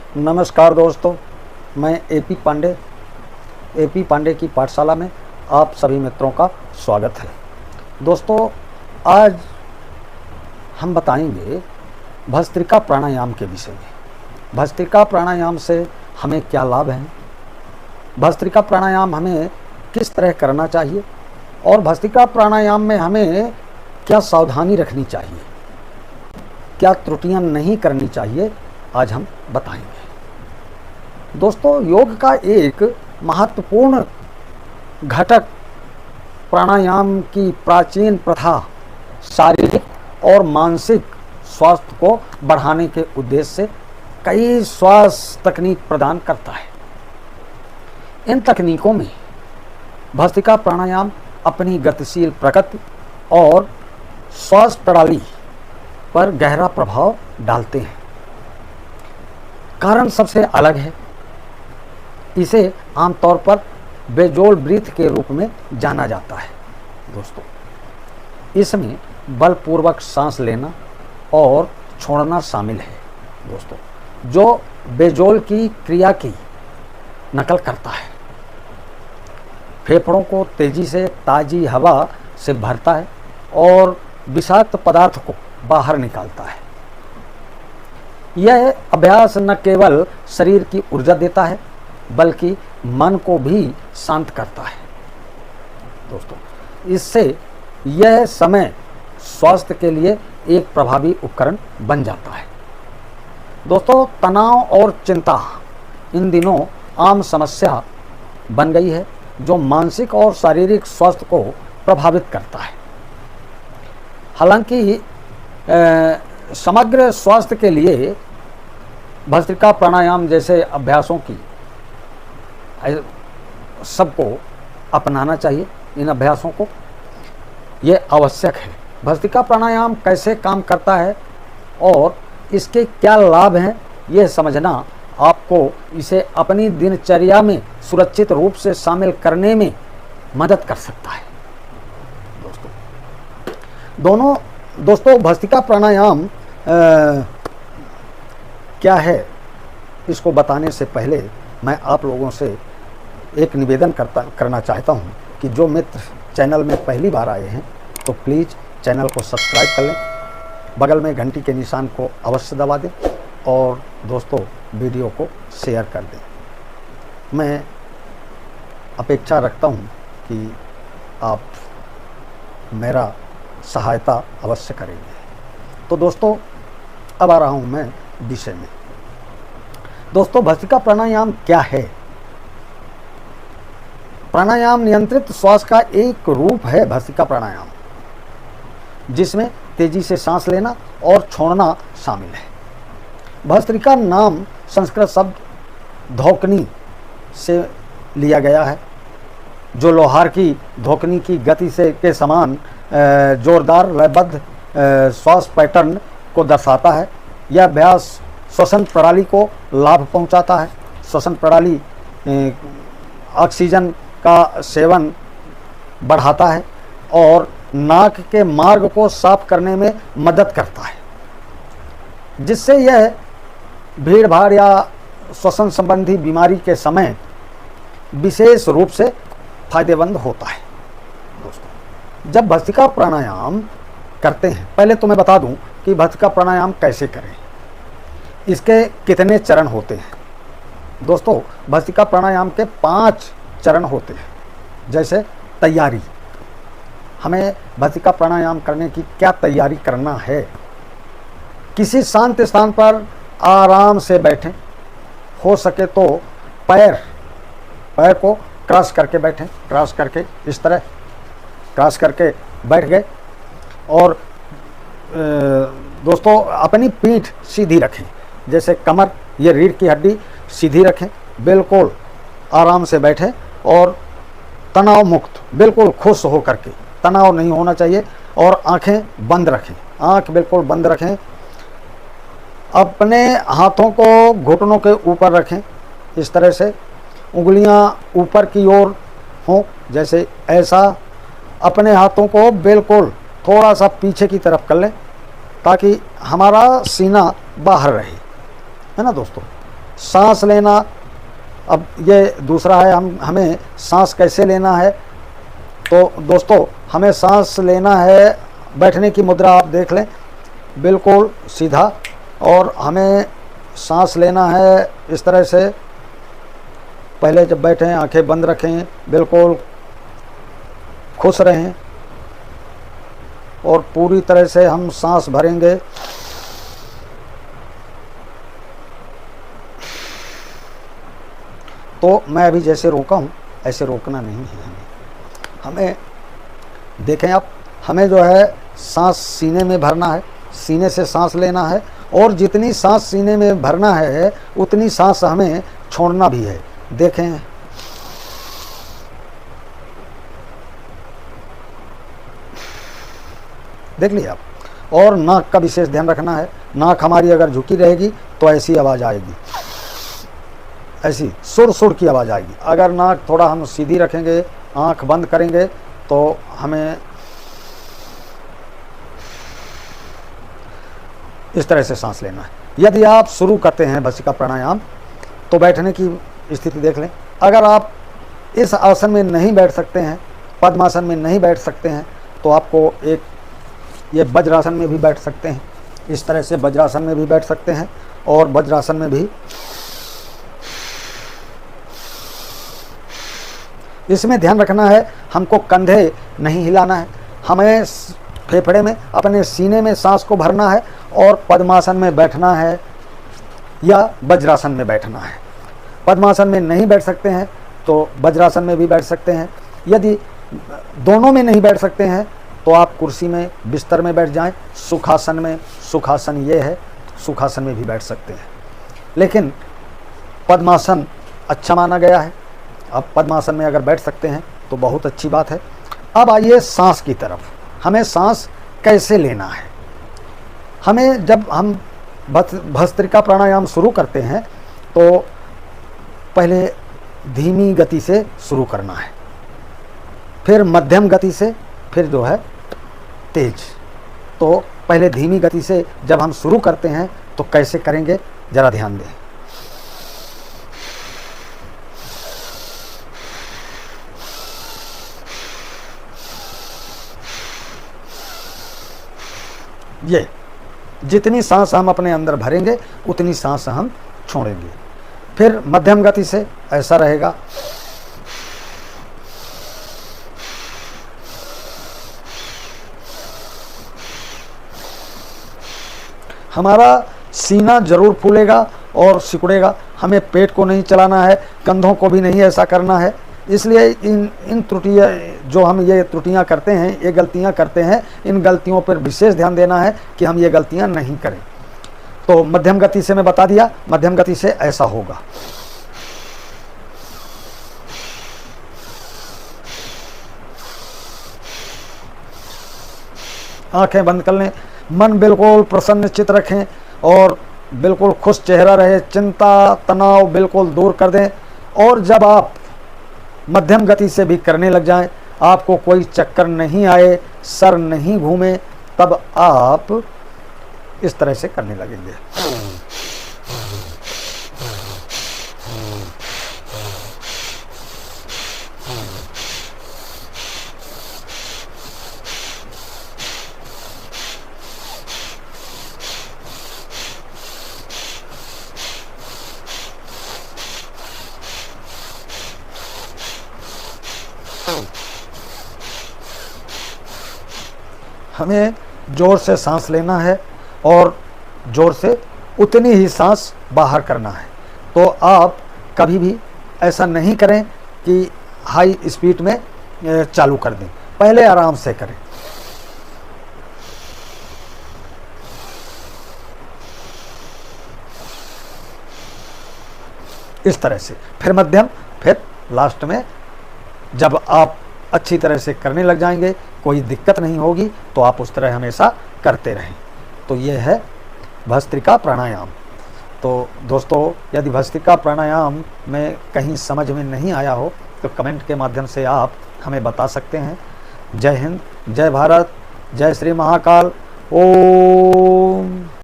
नमस्कार दोस्तों, मैं एपी पांडे की पाठशाला में आप सभी मित्रों का स्वागत है। दोस्तों, आज हम बताएंगे भस्त्रिका प्राणायाम के विषय में। भस्त्रिका प्राणायाम से हमें क्या लाभ हैं, भस्त्रिका प्राणायाम हमें किस तरह करना चाहिए और भस्त्रिका प्राणायाम में हमें क्या सावधानी रखनी चाहिए, क्या त्रुटियां नहीं करनी चाहिए, आज हम बताएंगे। दोस्तों, योग का एक महत्वपूर्ण घटक प्राणायाम की प्राचीन प्रथा शारीरिक और मानसिक स्वास्थ्य को बढ़ाने के उद्देश्य से कई श्वास तकनीक प्रदान करता है। इन तकनीकों में भस्त्रिका प्राणायाम अपनी गतिशील प्रकृति और श्वास प्रणाली पर गहरा प्रभाव डालते हैं। कारण सबसे अलग है। इसे आमतौर पर बेजोड़ ब्रीथ के रूप में जाना जाता है। दोस्तों, इसमें बलपूर्वक सांस लेना और छोड़ना शामिल है। दोस्तों, जो बेजोड़ की क्रिया की नकल करता है, फेफड़ों को तेजी से ताजी हवा से भरता है और विषाक्त पदार्थ को बाहर निकालता है। यह अभ्यास न केवल शरीर की ऊर्जा देता है बल्कि मन को भी शांत करता है। दोस्तों, इससे यह समय स्वास्थ्य के लिए एक प्रभावी उपकरण बन जाता है। दोस्तों, तनाव और चिंता इन दिनों आम समस्या बन गई है जो मानसिक और शारीरिक स्वास्थ्य को प्रभावित करता है। हालांकि समग्र स्वास्थ्य के लिए भस्त्रिका प्राणायाम जैसे अभ्यासों की सबको अपनाना चाहिए। इन अभ्यासों को ये आवश्यक है। भस्त्रिका प्राणायाम कैसे काम करता है और इसके क्या लाभ हैं, यह समझना आपको इसे अपनी दिनचर्या में सुरक्षित रूप से शामिल करने में मदद कर सकता है। दोस्तों, भस्त्रिका प्राणायाम क्या है, इसको बताने से पहले मैं आप लोगों से एक निवेदन करना चाहता हूं कि जो मित्र चैनल में पहली बार आए हैं तो प्लीज़ चैनल को सब्सक्राइब कर लें, बगल में घंटी के निशान को अवश्य दबा दें और दोस्तों वीडियो को शेयर कर दें। मैं अपेक्षा रखता हूं कि आप मेरा सहायता अवश्य करेंगे। तो दोस्तों, अब आ रहा हूं मैं विषय में। दोस्तों, भस्त्रिका प्राणायाम क्या है? प्राणायाम नियंत्रित श्वास का एक रूप है। भस्त्रिका प्राणायाम जिसमें तेजी से सांस लेना और छोड़ना शामिल है। भस्त्रिका नाम संस्कृत शब्द धौकनी से लिया गया है, जो लोहार की धौकनी की गति से के समान जोरदार लयबद्ध श्वास पैटर्न को दर्शाता है। यह अभ्यास श्वसन प्रणाली को लाभ पहुंचाता है। श्वसन प्रणाली ऑक्सीजन का सेवन बढ़ाता है और नाक के मार्ग को साफ करने में मदद करता है, जिससे यह भीड़ भाड़ या श्वसन संबंधी बीमारी के समय विशेष रूप से फायदेमंद होता है। दोस्तों, जब भस्त्रिका प्राणायाम करते हैं, पहले तो मैं बता दूं कि भस्त्रिका प्राणायाम कैसे करें, इसके कितने चरण होते हैं। दोस्तों, भस्त्रिका प्राणायाम के 5 चरण होते हैं। जैसे तैयारी, हमें भस्त्रिका प्राणायाम करने की क्या तैयारी करना है। किसी शांत स्थान पर आराम से बैठें, हो सके तो पैर को क्रॉस करके बैठें, क्रॉस करके इस तरह क्रॉस करके बैठ गए और दोस्तों अपनी पीठ सीधी रखें। जैसे कमर, ये रीढ़ की हड्डी सीधी रखें, बिल्कुल आराम से बैठें और तनाव मुक्त, बिल्कुल खुश हो करके, तनाव नहीं होना चाहिए, और आंखें बंद रखें, आंख बिल्कुल बंद रखें। अपने हाथों को घुटनों के ऊपर रखें, इस तरह से उंगलियां ऊपर की ओर हों, जैसे ऐसा। अपने हाथों को बिल्कुल थोड़ा सा पीछे की तरफ कर लें ताकि हमारा सीना बाहर रहे, है ना दोस्तों। सांस लेना, अब ये दूसरा है, हमें सांस कैसे लेना है। तो दोस्तों हमें सांस लेना है, बैठने की मुद्रा आप देख लें, बिल्कुल सीधा, और हमें सांस लेना है इस तरह से। पहले जब बैठें आंखें बंद रखें, बिल्कुल खुश रहें और पूरी तरह से हम सांस भरेंगे। तो मैं अभी जैसे रोका हूँ ऐसे रोकना नहीं है हमें देखें आप, हमें जो है सांस सीने में भरना है, सीने से सांस लेना है, और जितनी सांस सीने में भरना है उतनी सांस हमें छोड़ना भी है। देखें, देख लिया आप। और नाक का विशेष ध्यान रखना है, नाक हमारी अगर झुकी रहेगी तो ऐसी आवाज़ आएगी, ऐसी सुर सुर की आवाज़ आएगी। अगर नाक थोड़ा हम सीधी रखेंगे, आंख बंद करेंगे, तो हमें इस तरह से सांस लेना है। यदि आप शुरू करते हैं भस्त्रिका प्राणायाम तो बैठने की स्थिति देख लें। अगर आप इस आसन में नहीं बैठ सकते हैं, पद्मासन में नहीं बैठ सकते हैं, तो आपको एक ये वज्रासन में भी बैठ सकते हैं। इस तरह से वज्रासन में भी बैठ सकते हैं, और वज्रासन में भी इसमें ध्यान रखना है, हमको कंधे नहीं हिलाना है, हमें फेफड़े में अपने सीने में सांस को भरना है और पद्मासन में बैठना है या वज्रासन में बैठना है। पद्मासन में नहीं बैठ सकते हैं तो वज्रासन में भी बैठ सकते हैं। यदि दोनों में नहीं बैठ सकते हैं तो आप कुर्सी में, बिस्तर में बैठ जाएं। सुखासन में, सुखासन ये है, सुखासन में भी बैठ सकते हैं, लेकिन पद्मासन अच्छा माना गया है। अब पद्मासन में अगर बैठ सकते हैं तो बहुत अच्छी बात है। अब आइए सांस की तरफ, हमें सांस कैसे लेना है। हमें जब हम भस्त्रिका प्राणायाम शुरू करते हैं तो पहले धीमी गति से शुरू करना है, फिर मध्यम गति से, फिर जो है तेज। तो पहले धीमी गति से जब हम शुरू करते हैं तो कैसे करेंगे ज़रा ध्यान दें। ये जितनी सांस हम अपने अंदर भरेंगे उतनी सांस हम छोड़ेंगे। फिर मध्यम गति से ऐसा रहेगा, हमारा सीना जरूर फूलेगा और सिकुड़ेगा। हमें पेट को नहीं चलाना है, कंधों को भी नहीं ऐसा करना है। इसलिए इन त्रुटियाँ जो हम ये त्रुटियाँ करते हैं, ये गलतियाँ करते हैं, इन गलतियों पर विशेष ध्यान देना है कि हम ये गलतियाँ नहीं करें। तो मध्यम गति से मैं बता दिया, मध्यम गति से ऐसा होगा। आंखें बंद कर लें, मन बिल्कुल प्रसन्न चित्त रखें और बिल्कुल खुश चेहरा रहे, चिंता तनाव बिल्कुल दूर कर दें। और जब आप मध्यम गति से भी करने लग जाएं, आपको कोई चक्कर नहीं आए, सर नहीं घूमे, तब आप इस तरह से करने लगेंगे। हमें जोर से सांस लेना है और जोर से उतनी ही सांस बाहर करना है। तो आप कभी भी ऐसा नहीं करें कि हाई स्पीड में चालू कर दें, पहले आराम से करें। इस तरह से, फिर मध्यम, फिर लास्ट में जब आप अच्छी तरह से करने लग जाएंगे, कोई दिक्कत नहीं होगी, तो आप उस तरह हमेशा करते रहें। तो ये है भस्त्रिका प्राणायाम। तो दोस्तों, यदि भस्त्रिका प्राणायाम में कहीं समझ में नहीं आया हो तो कमेंट के माध्यम से आप हमें बता सकते हैं। जय हिंद, जय भारत, जय श्री महाकाल। ओम।